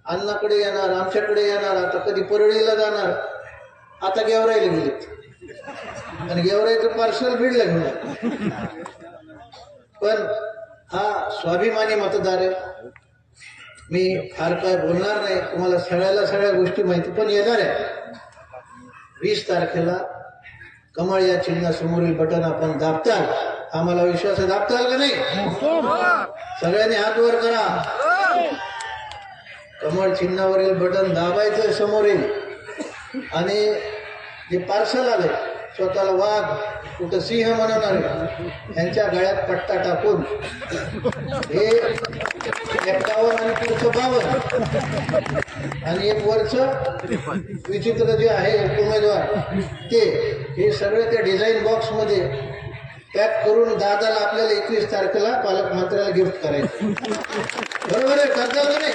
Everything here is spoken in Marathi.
अण्णाकडे येणार, आमच्याकडे येणार, आता कधी परळीला जाणार, आता गेवराईला गेलेत आणि गेवराईचं पार्सल बीडला घेऊन. पण हा स्वाभिमानी मतदार आहे. मी फार काय बोलणार नाही, तुम्हाला सगळ्या गोष्टी माहिती पण येणार आहे. 20 तारखेला कमळ या चिन्हासमोरील बटन आपण दाबताल, आम्हाला विश्वास आहे, दाबताल का नाही? सगळ्यांनी हात वर करा. कमळ चिन्हावरील बटन दाबायचं समोरील आणि जे पार्सल आले स्वतःला वाघ कुठं सिंह म्हणवणारे यांच्या गळ्यात पट्टा टाकून हे 51 आणि पुढचं 52 आणि एक वरचं विचित्र जे आहे उमेदवार ते हे सगळे त्या डिझाईन बॉक्स मध्ये पॅक करून दादाला आपल्याला 21 तारखेला पालकमंत्र्याला गिफ्ट करायचं. बरोबर आहे, करता नाही?